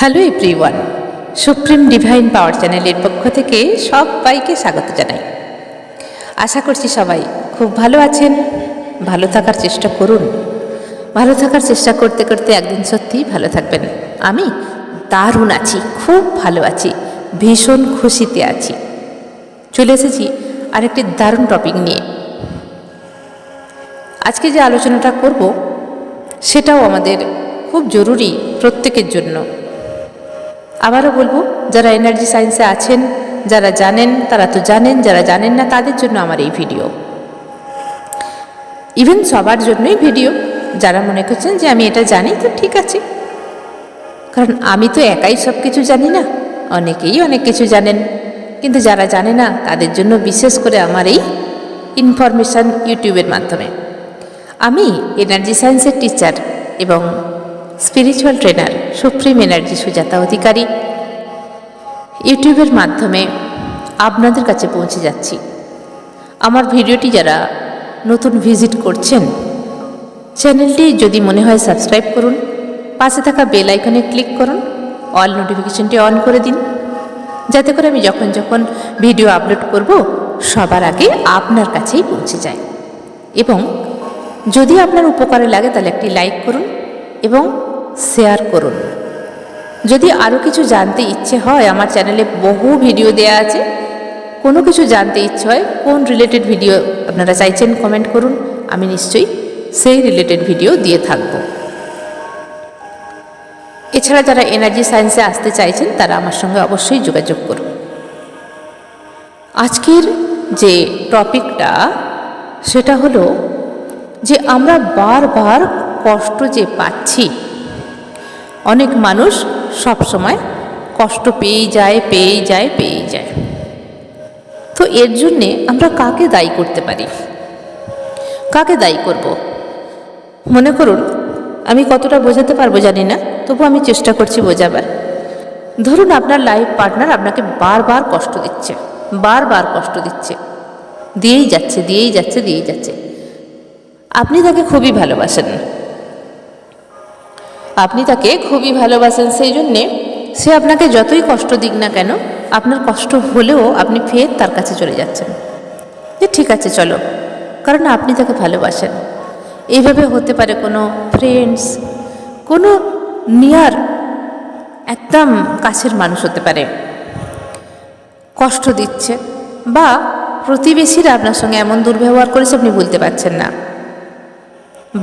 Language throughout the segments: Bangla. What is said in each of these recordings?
হ্যালো এভরিওয়ান, সুপ্রিম ডিভাইন পাওয়ার চ্যানেলের পক্ষ থেকে সবাইকে স্বাগত জানাই। আশা করছি সবাই খুব ভালো আছেন। ভালো থাকার চেষ্টা করুন। ভালো থাকার চেষ্টা করতে করতে একদিন সত্যিই ভালো থাকবেন। আমি দারুণ আছি, খুব ভালো আছি, ভীষণ খুশিতে আছি। চলে এসেছি আরেকটি দারুণ টপিক নিয়ে। আজকে যে আলোচনাটা করব সেটাও আমাদের খুব জরুরি প্রত্যেকের জন্য। আবারও বলবো, যারা এনার্জি সায়েন্সে আছেন, যারা জানেন তারা তো জানেন, যারা জানেন না তাদের জন্য আমার এই ভিডিও। ইভেন সবার জন্যই ভিডিও। যারা মনে করছেন যে আমি এটা জানি তো ঠিক আছে, কারণ আমি তো একাই সব কিছু জানি না, অনেকেই অনেক কিছু জানেন। কিন্তু যারা জানে না তাদের জন্য বিশেষ করে আমার এই ইনফরমেশান ইউটিউবের মাধ্যমে। আমি এনার্জি সায়েন্সের টিচার এবং spiritual trainer supreme energy Sujata Adhikari ইউটিউবের মাধ্যমে আপনাদের কাছে পৌঁছে যাচ্ছি। আমার ভিডিওটি যারা নতুন ভিজিট করছেন, চ্যানেলটি যদি মনে হয় সাবস্ক্রাইব করুন, পাশে থাকা বেল আইকনে ক্লিক করুন, অল নোটিফিকেশনটি অন করে দিন, যাতে করে আমি যখন যখন ভিডিও আপলোড করব সবার আগে আপনার কাছেই পৌঁছে যায়। এবং যদি আপনার উপকারে লাগে তাহলে একটি লাইক করুন এবং শেয়ার করুন। যদি আরও কিছু জানতে ইচ্ছে হয়, আমার চ্যানেলে বহু ভিডিও দেয়া আছে, কোনো কিছু জানতে ইচ্ছে হয়, কোন রিলেটেড ভিডিও আপনারা চাইছেন কমেন্ট করুন, আমি নিশ্চয়ই সেই রিলেটেড ভিডিও দিয়ে থাকব। এছাড়া যারা এনার্জি সায়েন্সে আসতে চাইছেন তারা আমার সঙ্গে অবশ্যই যোগাযোগ করুন। আজকের যে টপিকটা সেটা হলো যে আমরা বারবার কষ্ট যে পাচ্ছি, অনেক মানুষ সব সময় কষ্ট পেয়েই যায়। তো এর জন্যে আমরা কাকে দায়ী করতে পারি, কাকে দায়ী করব? মনে করুন, আমি কতটা বোঝাতে পারবো জানি না, তবু আমি চেষ্টা করছি বোঝাবার। ধরুন আপনার লাইফ পার্টনার আপনাকে বারবার কষ্ট দিচ্ছে, দিয়েই যাচ্ছে। আপনি তাকে খুবই ভালোবাসেন, সেই জন্যে সে আপনাকে যতই কষ্ট দিক না কেন, আপনার কষ্ট হলেও আপনি ফের তার কাছে চলে যাচ্ছেন যে ঠিক আছে চলো, কারণ আপনি তাকে ভালোবাসেন। এইভাবে হতে পারে কোনো ফ্রেন্ডস, কোনো নিয়ার একদম কাছের মানুষ হতে পারে, কষ্ট দিচ্ছে, বা প্রতিবেশীরা আপনার সঙ্গে এমন দুর্ব্যবহার করেছে আপনি ভুলতে পারছেন না।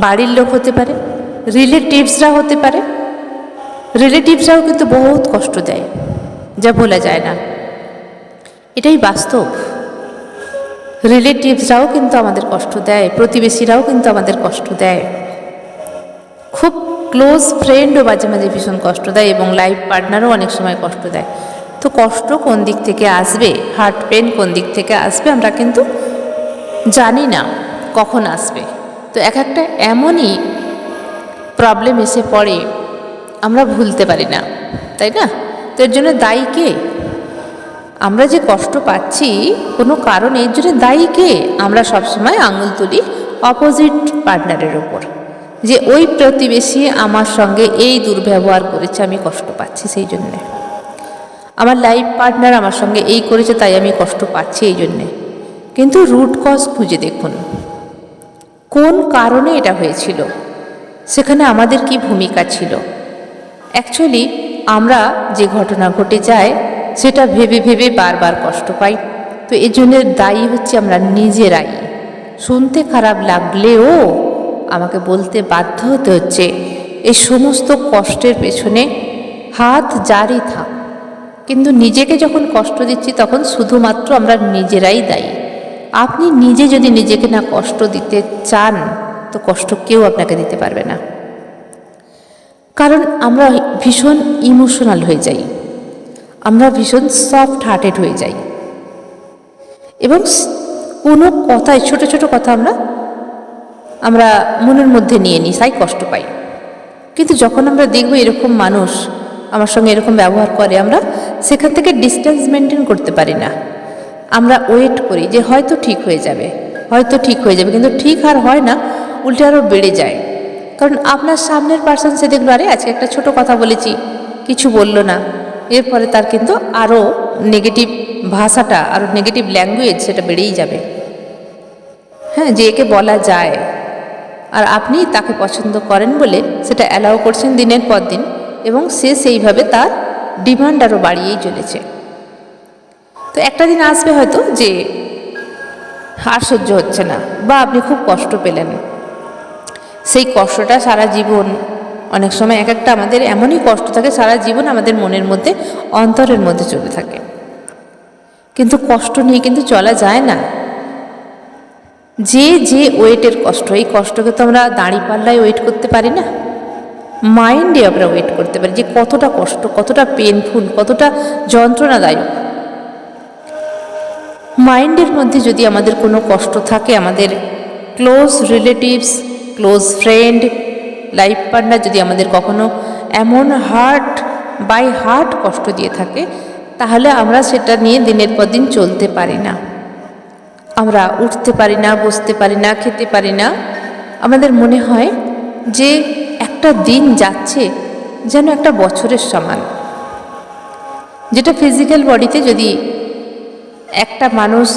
বাড়ির লোক হতে পারে, রিলেটিভসরাও হতে পারে। রিলেটিভসরাও কিন্তু বহুত কষ্ট দেয়, যা বলা যায় না, এটাই বাস্তব। রিলেটিভসরাও কিন্তু আমাদের কষ্ট দেয়, প্রতিবেশীরাও কিন্তু আমাদের কষ্ট দেয়, খুব ক্লোজ ফ্রেন্ডও মাঝে মাঝে ভীষণ কষ্ট দেয়, এবং লাইফ পার্টনারও অনেক সময় কষ্ট দেয়। তো কষ্ট কোন দিক থেকে আসবে, হার্ট পেন কোন দিক থেকে আসবে আমরা কিন্তু জানি না কখন আসবে। তো এক একটা এমনই প্রবলেম এসে পড়ে আমরা ভুলতে পারি না, তাই না? তো এর জন্য দায়ী কে? আমরা যে কষ্ট পাচ্ছি কোনো কারণে, এর জন্য দায়ী কে? আমরা সবসময় আঙুল তুলি অপোজিট পার্টনারের ওপর, যে ওই প্রতিবেশী আমার সঙ্গে এই দুর্ব্যবহার করেছে, আমি কষ্ট পাচ্ছি সেই জন্যে। আমার লাইফ পার্টনার আমার সঙ্গে এই করেছে, তাই আমি কষ্ট পাচ্ছি এই জন্যে। কিন্তু রুট কজ খুঁজে দেখুন, কোন কারণে এটা হয়েছিল, সেখানে আমাদের কি ভূমিকা ছিল। অ্যাকচুয়ালি আমরা যে ঘটনা ঘটে যায় সেটা ভেবে বারবার কষ্ট পাই। তো এর জন্য দায়ী হচ্ছে আমরা নিজেরাই। শুনতে খারাপ লাগলেও আমাকে বলতে বাধ্য হতে হচ্ছে, এই সমস্ত কষ্টের পেছনে হাত জারি থাক। কিন্তু নিজেকে যখন কষ্ট দিচ্ছি তখন শুধুমাত্র আমরা নিজেরাই দায়ী। আপনি নিজে যদি নিজেকে না কষ্ট দিতে চান তো কষ্ট কেউ আপনাকে দিতে পারবে না। কারণ আমরা ভীষণ ইমোশনাল হয়ে যাই, আমরা ভীষণ সফট হার্টেড হয়ে যাই, এবং কোনো কথায় ছোট ছোট কথা আমরা মনের মধ্যে নিয়ে নিই, তাই কষ্ট পাই। কিন্তু যখন আমরা দেখব এরকম মানুষ আমার সঙ্গে এরকম ব্যবহার করে, আমরা সেখান থেকে ডিস্টেন্স মেনটেন করতে পারি না। আমরা ওয়েট করি যে হয়তো ঠিক হয়ে যাবে, কিন্তু ঠিক আর হয় না, উল্টে আরও বেড়ে যায়। কারণ আপনার সামনের পার্সন সে দেখলো, আরে আজকে একটা ছোট কথা বলেছি, কিছু বলল না, এরপরে তার কিন্তু আরও নেগেটিভ ভাষাটা, আরও নেগেটিভ ল্যাঙ্গুয়েজ সেটা বেড়েই যাবে। হ্যাঁ, যে একে বলা যায়, আর আপনি তাকে পছন্দ করেন বলে সেটা অ্যালাউ করছেন দিনের পর দিন, এবং সে সেইভাবে তার ডিমান্ড আরও বাড়িয়েই চলেছে। তো একটা দিন আসবে হয়তো যে আর সহ্য হচ্ছে না, বা আপনি খুব কষ্ট পেলেন। সেই কষ্টটা সারা জীবন, অনেক সময় এক একটা আমাদের এমনই কষ্ট থাকে সারা জীবন আমাদের মনের মধ্যে, অন্তরের মধ্যে চলে থাকে। কিন্তু কষ্ট নিয়ে কিন্তু চলা যায় না। যে যে ওয়েটের কষ্ট, এই কষ্টকে তো আমরা দাঁড়িপাল্লায় ওয়েট করতে পারি না, মাইন্ডে আমরা ওয়েট করতে পারি যে কতটা কষ্ট, কতটা পেনফুল, কতটা যন্ত্রণাদায়ক। মাইন্ডের মধ্যে যদি আমাদের কোনো কষ্ট থাকে, আমাদের close relatives, close friend, life partner যদি আমাদের কখনো এমন হার্ট বাই হার্ট কষ্ট দিয়ে থাকে, তাহলে আমরা সেটা নিয়ে দিনের পর দিন চলতে পারি না। আমরা উঠতে পারি না, বসতে পারি না, খেতে পারি না। আমাদের মনে হয় যে একটা দিন যাচ্ছে যেন একটা বছরের সমান। যেটা ফিজিক্যাল বডিতে যদি একটা মানুষ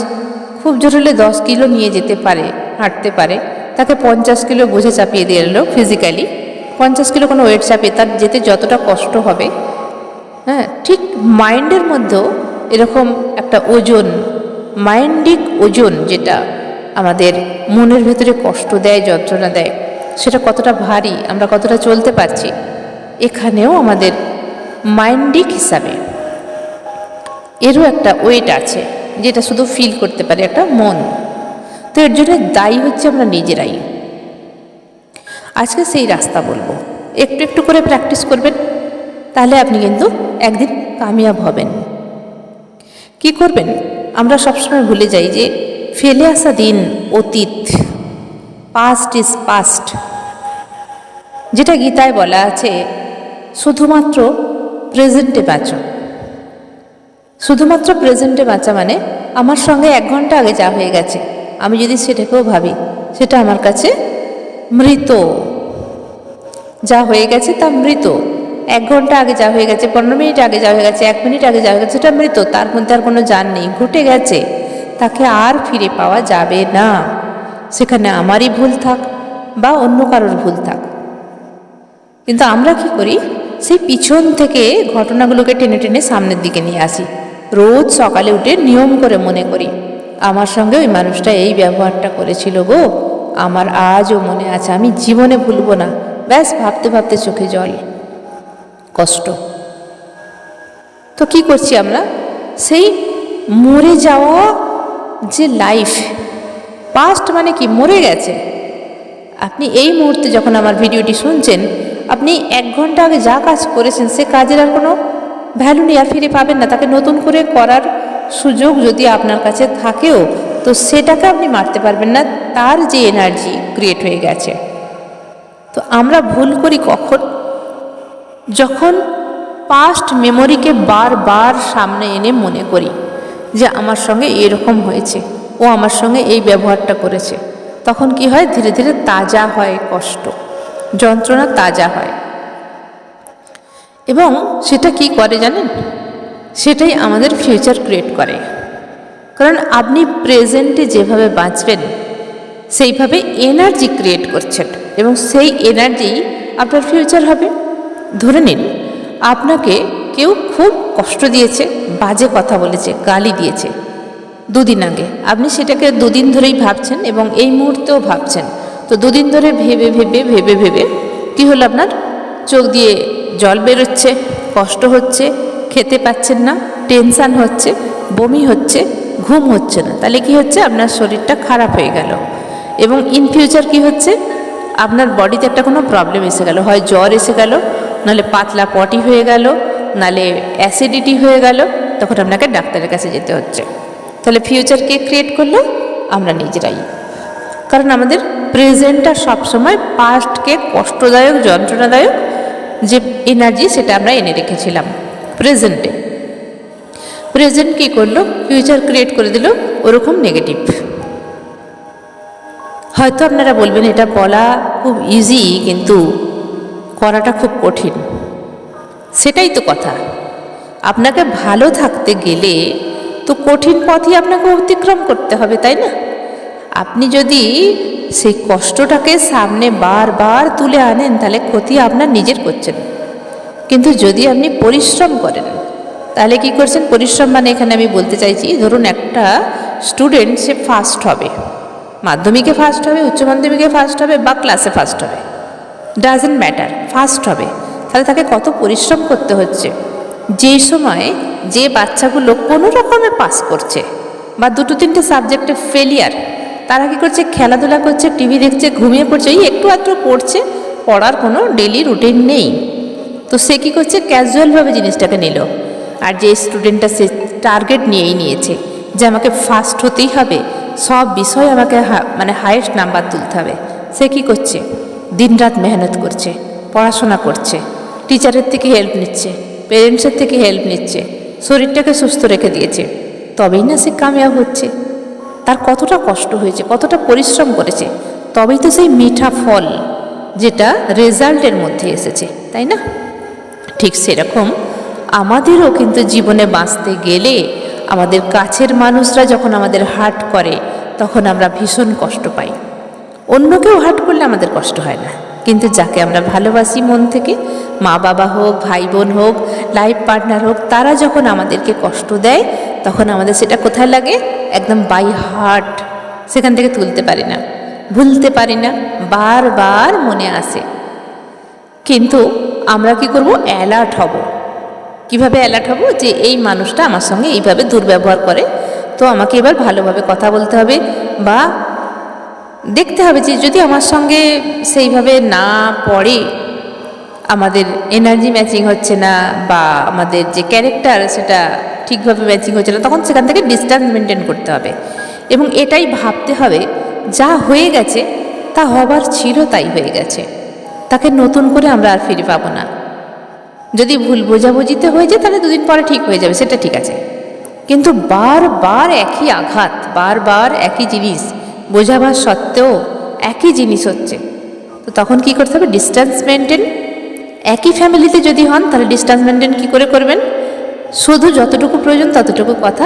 খুব জোর হলে 10 কিলো নিয়ে যেতে পারে, হাঁটতে পারে, তাকে 50 কিলো বোঝা চাপিয়ে দিয়ে এলো ফিজিক্যালি, 50 কিলো কোনো ওয়েট চাপিয়ে তার যেতে যতটা কষ্ট হবে, হ্যাঁ, ঠিক মাইন্ডের মধ্যেও এরকম একটা ওজন, মাইন্ডিক ওজন, যেটা আমাদের মনের ভেতরে কষ্ট দেয়, যন্ত্রণা দেয়, সেটা কতটা ভারী, আমরা কতটা চলতে পারছি, এখানেও আমাদের মাইন্ডিক হিসাবে এরও একটা ওয়েট আছে, যেটা শুধু ফিল করতে পারে একটা মন। তো এর জন্য দায়ী হচ্ছে আমরা নিজেরাই। আজকে সেই রাস্তা বলবো, একটু একটু করে প্র্যাকটিস করবেন, তাহলে আপনি কিন্তু একদিন কামিয়াব হবেন। কি করবেন? আমরা সবসময় ভুলে যাই যে ফেলে আসা দিন অতীত, পাস্ট ইজ পাস্ট। যেটা গীতায় বলা আছে, শুধুমাত্র প্রেজেন্টে বাঁচো। শুধুমাত্র প্রেজেন্টে বাঁচা মানে আমার সঙ্গে 1 ঘন্টা আগে যা হয়ে গেছে, আমি যদি সেটাকেও ভাবি, সেটা আমার কাছে মৃত। যা হয়ে গেছে তা মৃত। 1 ঘন্টা আগে যা হয়ে গেছে, 15 মিনিট আগে যা হয়ে গেছে, 1 মিনিট আগে যা হয়ে গেছে, সেটা মৃত। তার মধ্যে আর কোনো জান নেই, ঘটে গেছে, তাকে আর ফিরে পাওয়া যাবে না। সেখানে আমারই ভুল থাক বা অন্য কারোর ভুল থাক। কিন্তু আমরা কি করি, সেই পিছন থেকে ঘটনাগুলোকে টেনে টেনে সামনের দিকে নিয়ে আসি। রোজ সকালে উঠে নিয়ম করে মনে করি, আমার সঙ্গে ওই মানুষটা এই ব্যবহারটা করেছিল গো, আমার আজও মনে আছে, আমি জীবনে ভুলবো না। ব্যাস ভাবতে ভাবতে চোখে জল, কষ্ট। তো কি করছি আমরা, সেই মরে যাওয়া যে লাইফ, পাস্ট মানে কি, মরে গেছে। আপনি এই মুহূর্তে যখন আমার ভিডিওটি শুনছেন, আপনি 1 ঘন্টা আগে যা কাজ করেছেন, সে কাজের আর কোনো ভ্যালু নেই, আর ফিরে পাবেন না। তাকে নতুন করে করার সুযোগ যদি আপনার কাছে থাকেও, তো সেটাকে আপনি মারতে পারবেন না, তার যে এনার্জি ক্রিয়েট হয়ে গেছে। তো আমরা ভুল করি কখন, যখন পাস্ট মেমোরিকে বারবার সামনে এনে মনে করি যে আমার সঙ্গে এরকম হয়েছে, ও আমার সঙ্গে এই ব্যবহারটা করেছে। তখন কি হয়, ধীরে ধীরে তাজা হয় কষ্ট, যন্ত্রণা তাজা হয়। এবং সেটা কি করে জানেন, সেটাই আমাদের ফিউচার ক্রিয়েট করে। কারণ আপনি প্রেজেন্টে যেভাবে বাঁচবেন, সেইভাবে এনার্জি ক্রিয়েট করছেন, এবং সেই এনার্জি আপনার ফিউচার হবে। ধরে নিন, আপনাকে কেউ খুব কষ্ট দিয়েছে, বাজে কথা বলেছে, গালি দিয়েছে 2 দিন আগে, আপনি সেটাকে 2 দিন ধরেই ভাবছেন এবং এই মুহূর্তেও ভাবছেন। তো 2 দিন ধরে ভেবে ভেবে ভেবে ভেবে কী হলো, আপনার চোখ দিয়ে জল বেরোচ্ছে, কষ্ট হচ্ছে, খেতে পাচ্ছেন না, টেনশান হচ্ছে, বমি হচ্ছে, ঘুম হচ্ছে না। তাহলে কি হচ্ছে, আপনার শরীরটা খারাপ হয়ে গেল। এবং ইন ফিউচার কি হচ্ছে, আপনার বডিতে একটা কোনো প্রবলেম এসে গেল, হয় জ্বর এসে গেল, নাহলে পাতলা পটি হয়ে গেল, নাহলে অ্যাসিডিটি হয়ে গেল, তখন আপনাকে ডাক্তারের কাছে যেতে হচ্ছে। তাহলে ফিউচার কে ক্রিয়েট করলো, আমরা নিজেরাই। কারণ আমাদের প্রেজেন্টটা সবসময় পাস্টকে কষ্টদায়ক, যন্ত্রণাদায়ক যে এনার্জি, সেটা আমরা এনে রেখেছিলাম প্রেজেন্টে। প্রেজেন্ট কী করলো, ফিউচার ক্রিয়েট করে দিল ওরকম নেগেটিভ। হয়তো আপনারা বলবেন এটা বলা খুব ইজি, কিন্তু করাটা খুব কঠিন। সেটাই তো কথা। আপনাকে ভালো থাকতে গেলে তো কঠিন পথই আপনাকে অতিক্রম করতে হবে, তাই না? আপনি যদি সেই কষ্টটাকে সামনে বারবার তুলে আনেন তাহলে ক্ষতি আপনার নিজের করছেন। কিন্তু যদি আপনি পরিশ্রম করেন তাহলে কি করছেন? পরিশ্রম মানে এখানে আমি বলতে চাইছি, ধরুন একটা স্টুডেন্ট সে ফার্স্ট হবে, মাধ্যমিকে ফার্স্ট হবে, উচ্চ মাধ্যমিকে ফার্স্ট হবে বা ক্লাসে ফার্স্ট হবে, ডাজেন্ট ম্যাটার, ফার্স্ট হবে। তাহলে তাকে কত পরিশ্রম করতে হচ্ছে। যেই সময় যে বাচ্চাগুলো কোনো রকমে পাস করছে বা দুটো তিনটে সাবজেক্টে ফেলিয়ার, তারা কী করছে? খেলাধুলা করছে, টিভি দেখছে, ঘুমিয়ে পড়ছে, এই একটু আধটু পড়ছে, পড়ার কোনো ডেলি রুটিন নেই। তো সে কী করছে? ক্যাজুয়ালভাবে জিনিসটাকে নিল। আর যে স্টুডেন্টটা সে টার্গেট নিয়েই নিয়েছে যে আমাকে ফার্স্ট হতেই হবে, সব বিষয়ে আমাকে মানে হায়েস্ট নাম্বার তুলতে হবে, সে কী করছে? দিনরাত মেহনত করছে, পড়াশোনা করছে, টিচারের থেকে হেল্প নিচ্ছে, পেরেন্টসের থেকে হেল্প নিচ্ছে, শরীরটাকে সুস্থ রেখে দিয়েছে, তবেই না সে কামিয়াব হচ্ছে। তার কতটা কষ্ট হয়েছে, কতটা পরিশ্রম করেছে, তবেই তো সেই মিঠা ফল যেটা রেজাল্টের মধ্যে এসেছে, তাই না? ঠিক সেরকম আমাদেরও কিন্তু জীবনে বাঁচতে গেলে আমাদের কাছের মানুষরা যখন আমাদের হার্ট করে তখন আমরা ভীষণ কষ্ট পাই। অন্য কেউ হার্ট করলে আমাদের কষ্ট হয় না, কিন্তু যাকে আমরা ভালোবাসি মন থেকে, মা বাবা হোক, ভাই বোন হোক, লাইফ পার্টনার হোক, তারা যখন আমাদেরকে কষ্ট দেয় তখন আমাদের সেটা কোথায় লাগে? একদম বাই হার্ট। সেখান থেকে তুলতে পারি না, ভুলতে পারি না, বারবার মনে আসে। কিন্তু আমরা কি করব? অ্যালার্ট হব। কিভাবে অ্যালার্ট হব? যে এই মানুষটা আমার সঙ্গে এইভাবে দুর্ব্যবহার করে, তো আমাকে এবার ভালোভাবে কথা বলতে হবে, বা দেখতে হবে যে যদি আমার সঙ্গে সেইভাবে না পড়ে, আমাদের এনার্জি ম্যাচিং হচ্ছে না বা আমাদের যে ক্যারেক্টার সেটা ঠিকভাবে ম্যাচিং হচ্ছে না, তখন সেখান থেকে ডিস্ট্যান্স মেনটেন করতে হবে। এবং এটাই ভাবতে হবে, যা হয়ে গেছে তা হবার ছিল, তাই হয়ে গেছে, তাকে নতুন করে আমরা আর ফিরে পাবো না। যদি ভুল বোঝাবুঝিতে হয়ে যায় তাহলে দুদিন পরে ঠিক হয়ে যাবে, সেটা ঠিক আছে। কিন্তু বারবার একই আঘাত, বারবার একই জিনিস, বোঝাবার সত্ত্বেও একই জিনিস হচ্ছে, তো তখন কি করতে হবে? Distance maintain. একই ফ্যামিলিতে যদি হন তাহলে ডিস্ট্যান্স মেনটেন কী করে করবেন? শুধু যতটুকু প্রয়োজন ততটুকু কথা,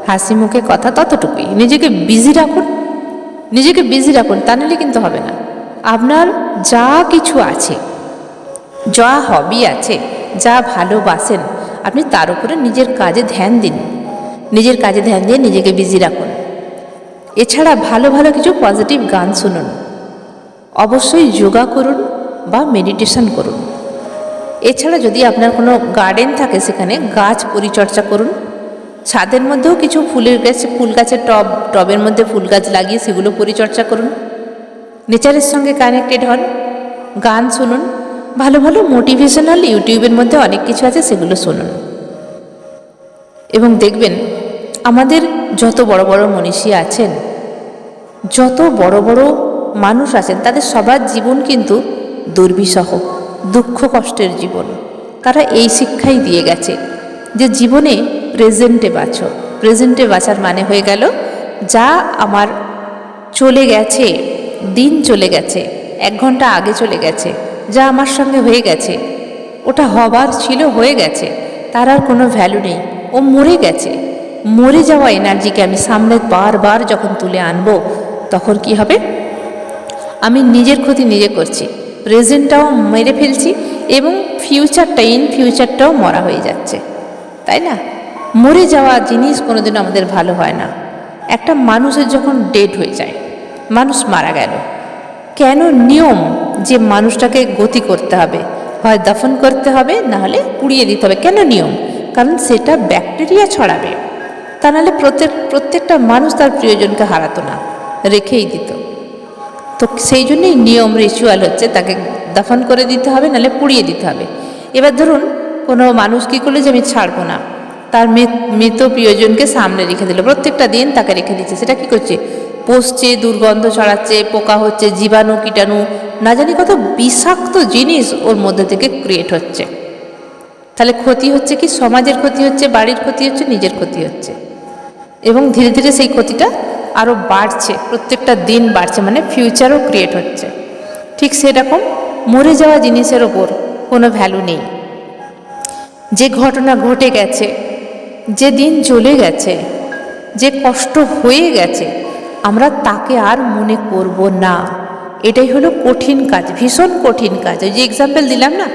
হাসি মুখে কথা, ততটুকুই। নিজেকে বিজি রাখুন, নিজেকে বিজি রাখুন, তা নিলে কিন্তু হবে না। আপনার যা কিছু আছে, যা হবি আছে, যা ভালোবাসেন, আপনি তার উপরে নিজের কাজে ধ্যান দিন, নিজের কাজে ধ্যান দিয়ে নিজেকে বিজি রাখুন। এছাড়া ভালো ভালো কিছু পজিটিভ গান শুনুন, অবশ্যই যোগা করুন বা মেডিটেশন করুন। এছাড়া যদি আপনার কোনো গার্ডেন থাকে সেখানে গাছ পরিচর্যা করুন। ছাদের মধ্যেও কিছু ফুল গাছের টবের মধ্যে ফুল গাছ লাগিয়ে সেগুলো পরিচর্যা করুন। নেচারের সঙ্গে কানেক্টেড হন, গান শুনুন, ভালো ভালো মোটিভেশনাল ইউটিউবের মধ্যে অনেক কিছু আছে, সেগুলো শুনুন। এবং দেখবেন আমাদের যত বড় বড় মনীষী আছেন, যত বড় বড় মানুষ আছেন, তাদের সবার জীবন কিন্তু দুর্বিষহ, দুঃখ কষ্টের জীবন। তারা এই শিক্ষাই দিয়ে গেছে যে জীবনে প্রেজেন্টে বাঁচো। প্রেজেন্টে বাঁচার মানে হয়ে গেল, যা আমার চলে গেছে, দিন চলে গেছে, 1 ঘন্টা আগে চলে গেছে, যা আমার সঙ্গে হয়ে গেছে, ওটা হবার ছিল, হয়ে গেছে, তার আর কোনো ভ্যালু নেই, ও মরে গেছে। মরে যাওয়া এনার্জিকে আমি সামনে বারবার যখন তুলে আনবো তখন কি হবে? আমি নিজের ক্ষতি নিজে করছি, প্রেজেন্টটাও মেরে ফেলছি এবং ফিউচারটাও মরা হয়ে যাচ্ছে, তাই না? মরে যাওয়া জিনিস কোনোদিন আমাদের ভালো হয় না। একটা মানুষের যখন ডেড হয়ে যায়, মানুষ মারা গেল, কেন নিয়ম যে মানুষটাকে গতি করতে হবে, হয় দাফন করতে হবে, না হলে পুড়িয়ে দিতে হবে? কেন নিয়ম? কারণ সেটা ব্যাকটেরিয়া ছড়াবে, তা নাহলে প্রত্যেকটা মানুষ তার প্রিয়জনকে হারাতো না, রেখেই দিত। তো সেই জন্যই নিয়ম, রিচুয়াল হচ্ছে তাকে দাফন করে দিতে হবে, নাহলে পুড়িয়ে দিতে হবে। এবার ধরুন কোনো মানুষ কী করলো যে আমি ছাড়বো না, তার মৃত প্রিয়জনকে সামনে রেখে দিল, প্রত্যেকটা দিন তাকে রেখে দিচ্ছে, সেটা কী করছে? পচছে, দুর্গন্ধ ছড়াচ্ছে, পোকা হচ্ছে, জীবাণু কীটাণু না জানি কত বিষাক্ত জিনিস ওর মধ্যে থেকে ক্রিয়েট হচ্ছে। তাহলে ক্ষতি হচ্ছে কি? সমাজের ক্ষতি হচ্ছে, বাড়ির ক্ষতি হচ্ছে, নিজের ক্ষতি হচ্ছে, এবং ধীরে ধীরে সেই ক্ষতিটা আরও বাড়ছে, প্রত্যেকটা দিন বাড়ছে, মানে ফিউচারও ক্রিয়েট হচ্ছে। ঠিক সেরকম মরে যাওয়া জিনিসের ওপর কোনো ভ্যালু নেই। যে ঘটনা ঘটে গেছে, যে দিন চলে গেছে, যে কষ্ট হয়ে গেছে, আমরা তাকে আর মনে করব না। এটাই হলো কঠিন কাজ, ভীষণ কঠিন কাজ। ওই যে এক্সাম্পল দিলাম না,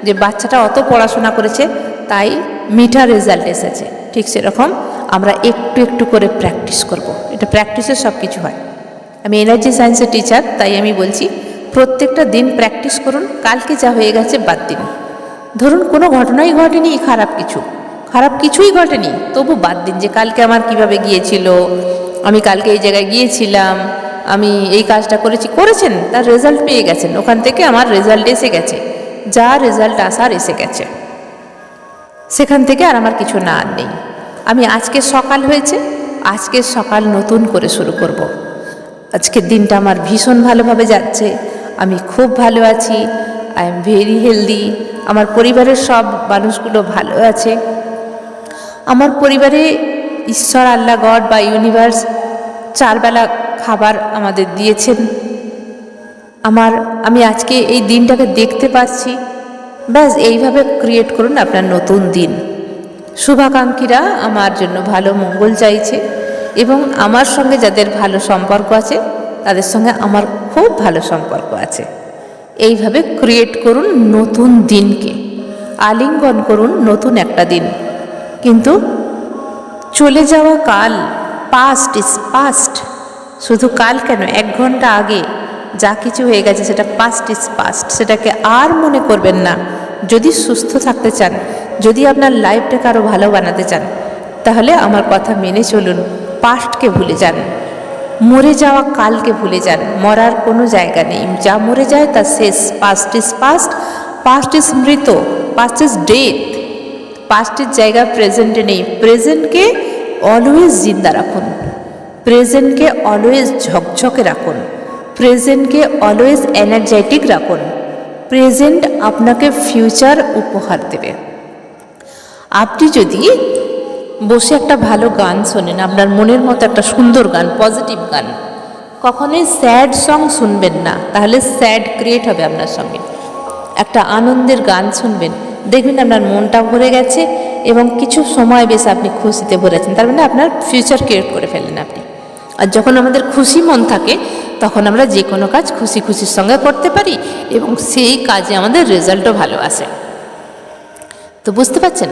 যে বাচ্চাটা অত পড়াশোনা করেছে তাই মিঠা রেজাল্ট এসেছে, ঠিক সেরকম আমরা একটু একটু করে প্র্যাকটিস করব। এটা প্র্যাকটিসে সব কিছু হয়। আমি এনার্জি সায়েন্সের টিচার, তাই আমি বলছি প্রত্যেকটা দিন প্র্যাকটিস করুন। কালকে যা হয়ে গেছে বাদ দিন। ধরুন কোনো ঘটনাই ঘটেনি, খারাপ কিছুই ঘটেনি, তবু বাদ দিন যে কালকে আমার কিভাবে গিয়েছিল, আমি কালকে এই জায়গায় গিয়েছিলাম, আমি এই কাজটা করেছেন, তার রেজাল্ট পেয়ে গেছেন, ওখান থেকে আমার রেজাল্ট এসে গেছে, যা রেজাল্ট আসার এসে গেছে, সেখান থেকে আর আমার কিছু না আর নেই। আমি আজকে সকাল হয়েছে, আজকের সকাল নতুন করে শুরু করব। আজকের দিনটা আমার ভীষণ ভালোভাবে যাচ্ছে, আমি খুব ভালো আছি, আই এম ভেরি হেলদি, আমার পরিবারের সব মানুষগুলো ভালো আছে, আমার পরিবারে ঈশ্বর, আল্লাহ, গড বা ইউনিভার্স 4 বেলা খাবার আমাদের দিয়েছেন, আমি আজকে এই দিনটাকে দেখতে পাচ্ছি। ব্যাস এইভাবে ক্রিয়েট করুন আপনার নতুন দিন। শুভাকাঙ্ক্ষীরা আমার জন্য ভালো মঙ্গল চাইছে এবং আমার সঙ্গে যাদের ভালো সম্পর্ক আছে তাদের সঙ্গে আমার খুব ভালো সম্পর্ক আছে। এইভাবে ক্রিয়েট করুন নতুন দিনকে, আলিঙ্গন করুন নতুন একটা দিন। কিন্তু চলে যাওয়া কাল, পাস্ট ইজ পাস্ট। শুধু কাল কেন, 1 ঘন্টা আগে যা কিছু হয়ে গেছে সেটা পাস্ট ইজ পাস্ট, সেটাকে আর মনে করবেন না। যদি সুস্থ থাকতে চান, যদি আপনার লাইফটাকে আরও ভালো বানাতে চান, তাহলে আমার কথা মেনে চলুন, পাস্টকে ভুলে যান, মরে যাওয়া কালকে ভুলে যান। মরার কোনো জায়গা নেই, যা মরে যায় তা শেষ। Past is past, past is মৃত, পাস্ট ইজ ডেথ। পাস্টের জায়গা প্রেজেন্টে নেই। প্রেজেন্টকে অলওয়েজ জিন্দা রাখুন, প্রেজেন্টকে অলওয়েজ ঝকঝকে রাখুন, প্রেজেন্টকে অলওয়েজ এনার্জেটিক রাখুন। প্রেজেন্ট আপনাকে ফিউচার উপহার দেবে। আপনি যদি বসে একটা ভালো গান শোনেন, আপনার মনের মতো একটা সুন্দর গান, পজিটিভ গান, কখনোই স্যাড সং শুনবেন না, তাহলে স্যাড ক্রিয়েট হবে আপনার সঙ্গে। একটা আনন্দের গান শুনবেন, দেখবেন আপনার মনটা ভরে গেছে এবং কিছু সময় বেশ আপনি খুশিতে ভরেছেন, তার মানে আপনার ফিউচার ক্রিয়েট করে ফেলেন আপনি। আর যখন আমাদের খুশি মন থাকে তখন আমরা যে কোনো কাজ খুশির সঙ্গে করতে পারি এবং সেই কাজে আমাদের রেজাল্টও ভালো আসে। তো বুঝতে পারছেন,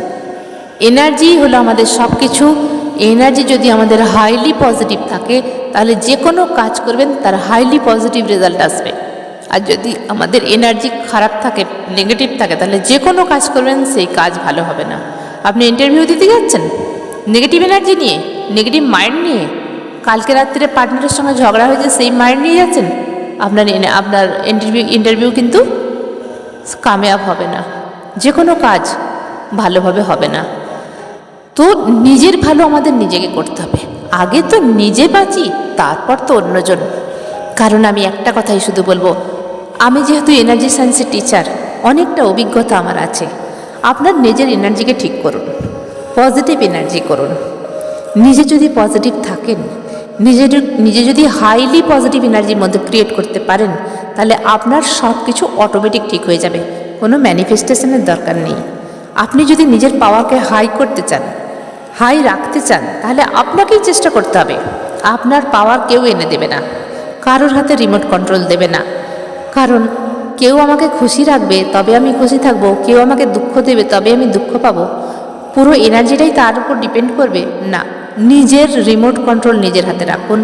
এনার্জি হলো আমাদের সব কিছু। এনার্জি যদি আমাদের হাইলি পজিটিভ থাকে তাহলে যে কোনো কাজ করবেন তার হাইলি পজিটিভ রেজাল্ট আসবে। আর যদি আমাদের এনার্জি খারাপ থাকে, নেগেটিভ থাকে, তাহলে যে কোনো কাজ করবেন সেই কাজ ভালো হবে না। আপনি ইন্টারভিউ দিতে যাচ্ছেন নেগেটিভ এনার্জি নিয়ে, নেগেটিভ মাইন্ড নিয়ে, কালকে রাত্রে পার্টনারের সঙ্গে ঝগড়া হয়েছে সেই মাইন্ড নিয়ে যাচ্ছেন, আপনার ইন্টারভিউ কিন্তু কামিয়াব হবে না, যে কোনো কাজ ভালোভাবে হবে না। তো নিজের ভালো আমাদের নিজেকে করতে হবে। আগে তো নিজে বাঁচি, তারপর তো অন্যজন। কারণ আমি একটা কথাই শুধু বলবো, আমি যেহেতু এনার্জি সায়েন্সের টিচার, অনেকটা অভিজ্ঞতা আমার আছে। আপনার নিজের এনার্জিকে ঠিক করুন, পজিটিভ এনার্জি করুন। নিজে যদি পজিটিভ থাকেন, নিজে যদি হাইলি পজিটিভ এনার্জির মধ্যে ক্রিয়েট করতে পারেন, তাহলে আপনার সব কিছু অটোমেটিক ঠিক হয়ে যাবে, কোনো ম্যানিফেস্টেশনের দরকার নেই। আপনি যদি নিজের পাওয়ারকে হাই করতে চান, হাই রাখতে চান, তাহলে আপনাকেই চেষ্টা করতে হবে। আপনার পাওয়ার কেউ এনে দেবে না, কারোর হাতে রিমোট কন্ট্রোল দেবে না। কারণ কেউ আমাকে খুশি রাখবে তবে আমি খুশি থাকবো, কেউ আমাকে দুঃখ দেবে তবে আমি দুঃখ পাবো, পুরো এনার্জিটাই তার উপর ডিপেন্ড করবে না। নিজের রিমোট কন্ট্রোল নিজের হাতে রাখুন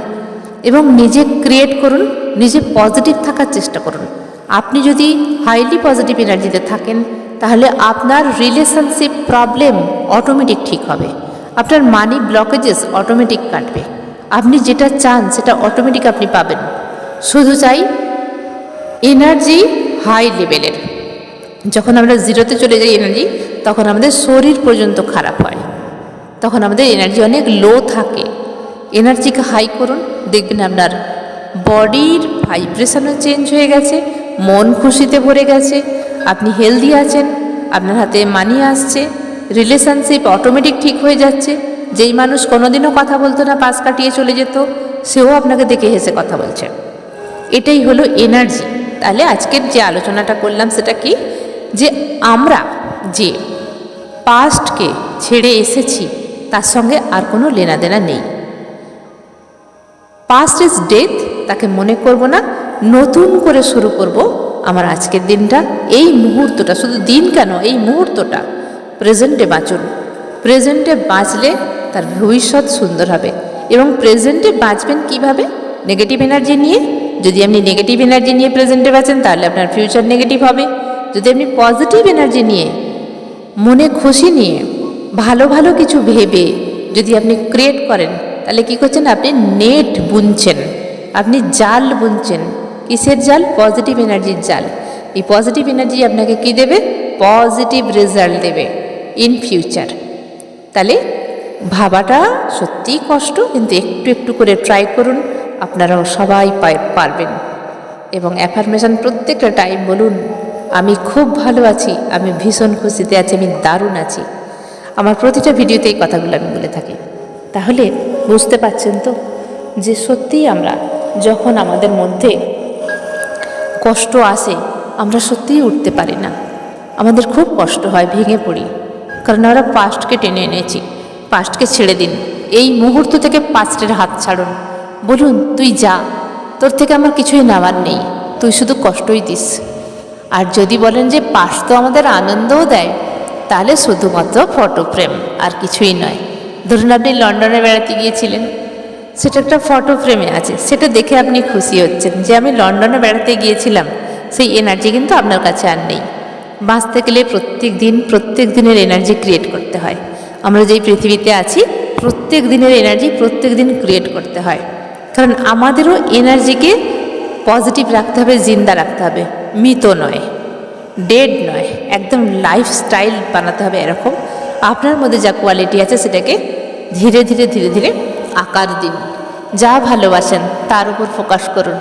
এবং নিজে ক্রিয়েট করুন, নিজে পজিটিভ থাকার চেষ্টা করুন। আপনি যদি হাইলি পজিটিভ এনার্জিতে থাকেন তাহলে আপনার রিলেশনশিপ প্রবলেম অটোমেটিক ঠিক হবে, আপনার মানি ব্লকেজেস অটোমেটিক কাটবে, আপনি যেটা চান সেটা অটোমেটিক আপনি পাবেন। শুধু চাই এনার্জি হাই লেভেলের। যখন আমরা জিরোতে চলে যাই এনার্জি, তখন আমাদের শরীর পর্যন্ত খারাপ হয়, তখন আমাদের এনার্জি অনেক লো থাকে। এনার্জিকে হাই করুন, দেখবেন আপনার বডির ভাইব্রেশনও চেঞ্জ হয়ে গেছে, মন খুশিতে ভরে গেছে, আপনি হেলদি আছেন, আপনার হাতে মানি আসছে, রিলেশনশিপ অটোমেটিক ঠিক হয়ে যাচ্ছে। যেই মানুষ কোনোদিনও কথা বলতো না, পাশ কাটিয়ে চলে যেত, সেও আপনাকে দেখে হেসে কথা বলছে। এটাই হলো এনার্জি। তাহলে আজকের যে আলোচনাটা করলাম সেটা কি, যে আমরা যে পাস্টকে ছেড়ে এসেছি তার সঙ্গে আর কোনো লেনাদেনা নেই। পাস্ট ইজ ডেথ, তাকে মনে করব না, নতুন করে শুরু করব আমার আজকের দিনটা, এই মুহূর্তটা, শুধু দিন কেন, এই মুহূর্তটা প্রেজেন্টে বাঁচুন। প্রেজেন্টে বাঁচলে তার ভবিষ্যৎ সুন্দর হবে। এবং প্রেজেন্টে বাঁচবেন কিভাবে? নেগেটিভ এনার্জি নিয়ে। যদি আপনি নেগেটিভ এনার্জি নিয়ে প্রেজেন্টে বাঁচেন তাহলে আপনার ফিউচার নেগেটিভ হবে। যদি আপনি পজিটিভ এনার্জি নিয়ে, মনে খুশি নিয়ে, ভালো ভালো কিছু ভেবে যদি আপনি ক্রিয়েট করেন, তাহলে কী করছেন? আপনি নেট বুনছেন, আপনি জাল বুনছেন। কিসের জাল? পজিটিভ এনার্জির জাল। এই পজিটিভ এনার্জি আপনাকে কি দেবে? পজিটিভ রেজাল্ট দেবে ইন ফিউচার। তাহলে ভাবাটা সত্যিই কষ্ট, কিন্তু একটু একটু করে ট্রাই করুন, আপনারাও সবাই পারবেন। এবং অ্যাফার্মেশন প্রত্যেকটা টাইম বলুন, আমি খুব ভালো আছি, আমি ভীষণ খুশিতে আছি, আমি দারুণ আছি। আমার প্রতিটা ভিডিওতে এই কথাগুলো আমি বলে থাকি। তাহলে বুঝতে পারছেন তো যে সত্যিই আমরা যখন আমাদের মধ্যে কষ্ট আসে, আমরা সত্যিই উঠতে পারি না, আমাদের খুব কষ্ট হয়, ভেঙে পড়ি, কারণ আমরা পাস্টকে টেনে এনেছি। পাস্টকে ছেড়ে দিন, এই মুহূর্ত থেকে পাস্টের হাত ছাড়ুন, বলুন তুই যা, তোর থেকে আমার কিছুই নেওয়ার নেই, তুই শুধু কষ্টই দিস। আর যদি বলেন যে পাস্ট তো আমাদের আনন্দও দেয়, তাহলে শুধুমাত্র ফটো ফ্রেম, আর কিছুই নয়। ধরুন আপনি লন্ডনে বেড়াতে গিয়েছিলেন, সেটা একটা ফটো ফ্রেমে আছে, সেটা দেখে আপনি খুশি হচ্ছেন যে আমি লন্ডনে বেড়াতে গিয়েছিলাম। সেই এনার্জি কিন্তু আপনার কাছে আর নেই। বাঁচতে গেলে প্রত্যেক দিনের এনার্জি ক্রিয়েট করতে হয়। আমরা যেই পৃথিবীতে আছি, প্রত্যেক দিনের এনার্জি প্রত্যেক দিন ক্রিয়েট করতে হয়। কারণ আমাদেরও এনার্জিকে পজিটিভ রাখতে হবে, জিন্দা রাখতে হবে, মৃত নয়, ডেড নয়, একদম লাইফস্টাইল বানাতে হবে এরকম। আপনার মধ্যে যা কোয়ালিটি আছে সেটাকে ধীরে ধীরে আকার দিন। যা ভালোবাসেন তার উপর ফোকাস করুন।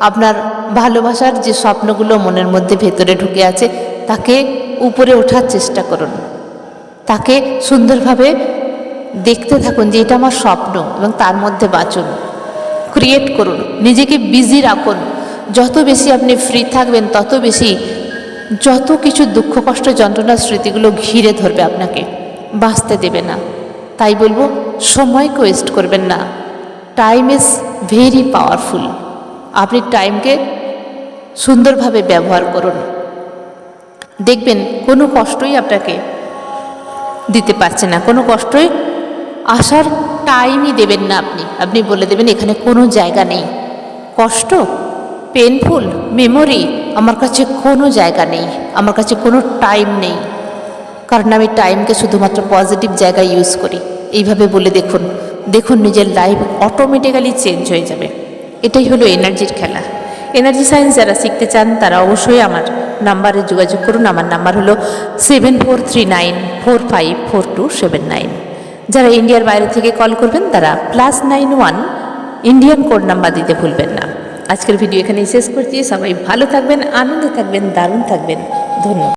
আপনার ভালোবাসার যে স্বপ্নগুলো মনের মধ্যে ভেতরে ঢুকে আছে, তাকে উপরে ওঠার চেষ্টা করুন, তাকে সুন্দরভাবে দেখতে থাকুন যে এটা আমার স্বপ্ন, এবং তার মধ্যে বাঁচুন, ক্রিয়েট করুন, নিজেকে বিজি রাখুন। যত বেশি আপনি ফ্রি থাকবেন, তত বেশি যত কিছু দুঃখ কষ্ট যন্ত্রণার স্মৃতিগুলো ঘিরে ধরবে, আপনাকে বাঁচতে দেবে না। তাই বলবো, সময়কে ওয়েস্ট করবেন না। Time is very powerful. আপনি টাইমকে সুন্দরভাবে ব্যবহার করুন, দেখবেন কোনো কষ্টই আপনাকে দিতে পারছে না, কোনো কষ্টই আসার টাইমই দেবেন না। আপনি বলে দেবেন এখানে কোনো জায়গা নেই, কষ্ট, পেনফুল মেমোরি আমার কাছে কোনো জায়গা নেই, আমার কাছে কোনো টাইম নেই, কারণ আমি টাইমকে শুধুমাত্র পজিটিভ জায়গায় ইউজ করি। এইভাবে বলে দেখুন নিজের লাইফ অটোমেটিক্যালি চেঞ্জ হয়ে যাবে। এটাই হলো এনার্জির খেলা। এনার্জি সায়েন্স যারা শিখতে চান তারা অবশ্যই আমার নাম্বারে যোগাযোগ করুন। আমার নাম্বার হলো 7439454279। যারা ইন্ডিয়ার বাইরে থেকে কল করবেন তারা +91 ইন্ডিয়ান কোড নাম্বার দিতে ভুলবেন না। আজকের ভিডিও এখানেই শেষ করছি। সবাই ভালো থাকবেন, আনন্দে থাকবেন, দারুণ থাকবেন। ধন্যবাদ।